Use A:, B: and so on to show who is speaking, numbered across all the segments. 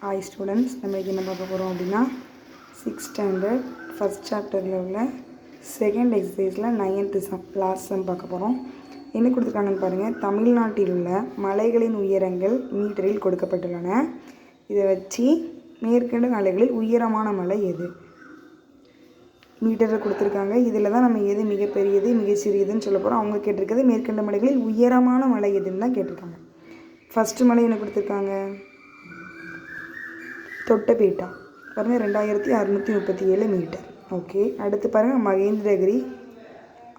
A: Hi students, நம்ம என்ன பார்க்க போகிறோம் அப்படின்னா 6th ஸ்டாண்டர்ட் ஃபஸ்ட் சாப்டரில் உள்ள செகண்ட் எக்ஸசைஸில் 9th சம் லாஸ்ட் சம் பார்க்க போகிறோம். என்ன கொடுத்துருக்காங்கன்னு பாருங்கள். தமிழ்நாட்டில் உள்ள மலைகளின் உயரங்கள் மீட்டரில் கொடுக்கப்பட்டுள்ளன. இதை வச்சு மேற்கண்ட மலைகளில் உயரமான மலை எது மீட்டரில் கொடுத்துருக்காங்க. இதில் தான் நம்ம எது மிகப்பெரியது மிகச்சிறியதுன்னு சொல்ல போகிறோம். அவங்க கேட்டிருக்கிறது மேற்கண்ட மலைகளில் உயரமான மலை எதுன்னு தான் கேட்டிருக்காங்க. ஃபஸ்ட்டு மலை என்ன கொடுத்துருக்காங்க? தொட்டபேட்டா பாருங்கள், 2637 மீட்டர். ஓகே, அடுத்து பாருங்கள் மகேந்திரகிரி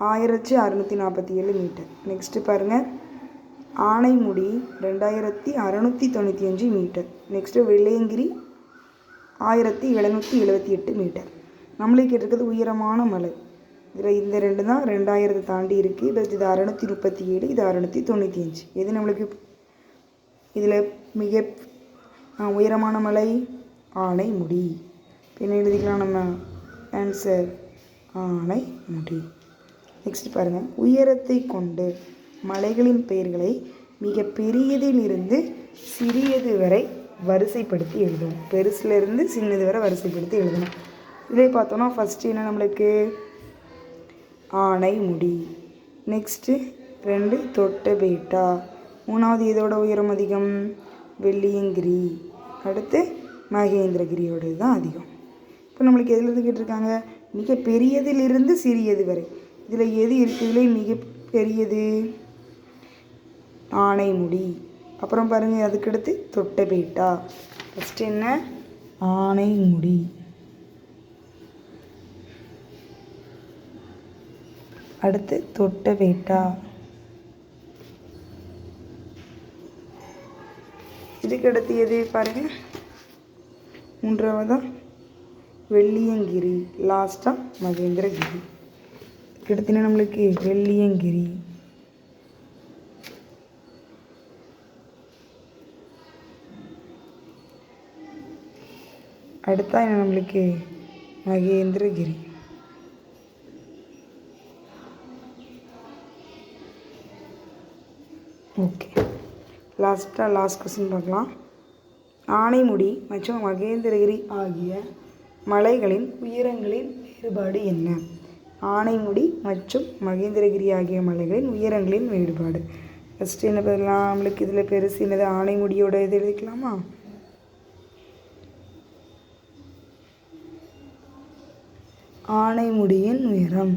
A: 1647 மீட்டர். நெக்ஸ்ட்டு பாருங்கள் ஆனைமுடி 2695 மீட்டர். நெக்ஸ்ட்டு வெள்ளையங்கிரி 1778 மீட்டர். நம்மளே கேட்டிருக்கிறது உயரமான மலை. இதில் இந்த ரெண்டு தான் 2000 தாண்டி இருக்குது. பட் இது 637, இது 695. எது நம்மளுக்கு இதில் மிக உயரமான மலை? ஆனைமுடி. என்ன எழுதிக்கலாம் நம்ம ஆன்சர்? ஆனைமுடி. நெக்ஸ்ட் பாருங்கள், உயரத்தை கொண்டு மலைகளின் பெயர்களை மிக பெரியதிலிருந்து சிறியது வரை வரிசைப்படுத்தி எழுதணும். பெருசுலேருந்து சின்னது வரை வரிசைப்படுத்தி எழுதணும். இதிலே பார்த்தோன்னா ஃபஸ்ட்டு என்ன நம்மளுக்கு? ஆனைமுடி. நெக்ஸ்ட்டு 2 தொட்டபேட்டா. 3வது இதோட உயரம் அதிகம்? வெள்ளியங்கிரி. அடுத்து மகேந்திரகிரியோடது தான் அதிகம். இப்போ நம்மளுக்கு எதுலேருந்து கேட்டிருக்காங்க? மிக பெரியதிலிருந்து சிறியது வரை. இதில் எது இருக்குதுலே மிக பெரியது? ஆனைமுடி. அப்புறம் பாருங்கள், அதுக்கடுத்து தொட்டபேட்டா. ஃபஸ்ட்டு என்ன? ஆனைமுடி. அடுத்து தொட்டபேட்டா. இதுக்கடுத்து எது பாருங்கள்? 3வதா வெள்ளியங்கிரி. லாஸ்ட்டாக மகேந்திரகிரி. இதுக்கடுத்து நம்மளுக்கு வெள்ளியங்கிரி. அடுத்தா என்ன நம்மளுக்கு? மகேந்திரகிரி. ஓகே, லாஸ்ட் கொஸ்டின் பார்க்கலாம். ஆனைமுடி மற்றும் மகேந்திரகிரி ஆகிய மலைகளின் உயரங்களின் வேறுபாடு என்ன? ஆனைமுடி மற்றும் மகேந்திரகிரி ஆகிய மலைகளின் உயரங்களின் வேறுபாடு. ஃபஸ்ட்டு என்ன பண்ணலாம்? நம்மளுக்கு இதில் பெருசு என்னது? ஆனைமுடியோட இது எழுதிக்கலாமா? ஆனைமுடியின் உயரம்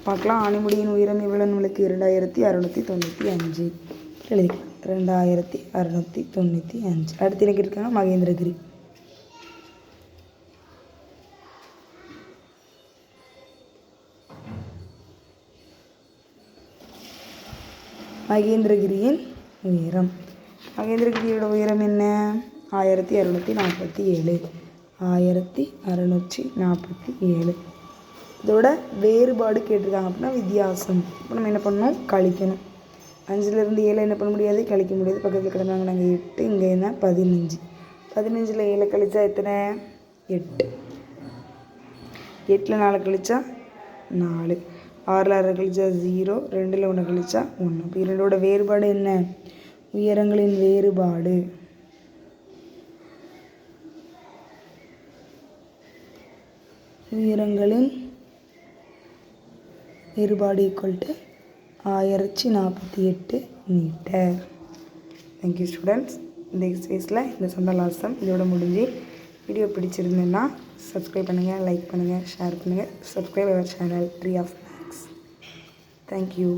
A: பார்க்கலாம். ஆனைமுடியின் உயரம் எவ்வளோ நம்மளுக்கு? 2695 எழுதிக்கலாம். 2695. அடுத்து என்ன கேட்டிருக்காங்க? மகேந்திரகிரி. மகேந்திரகிரியின் உயரம். மகேந்திரகிரியோட உயரம் என்ன? 1647. 1647. இதோட வேறுபாடு கேட்டிருக்காங்க அப்படின்னா வித்தியாசம். இப்போ நம்ம என்ன பண்ணணும்? கழிக்கணும். 5லேருந்து 7 என்ன பண்ண முடியாது? கழிக்க முடியாது. பக்கத்தில் கிடந்தாங்க நாங்கள் 8, இங்கே என்ன 15. 15ல் 7 கழிச்சா எத்தனை? 8. 8ல் 4 கழிச்சா 4. 6ல் 6 கழிச்சா 0. 2ல் 1 கழிச்சா 1. இப்போ இரண்டோட வேறுபாடு என்ன? உயரங்களின் வேறுபாடு. உயரங்களின் வேறுபாடு ஈக்குவல் டு 1048 மீட்டர். Thank you students. இந்த எக்ஸசைஸில் இந்த சொந்த லாசம் இதோட முடிஞ்சு. வீடியோ பிடிச்சிருந்தேன்னா சப்ஸ்கிரைப் பண்ணுங்கள், லைக் பண்ணுங்கள், ஷேர் பண்ணுங்கள். Subscribe our channel tree of maths. Thank you.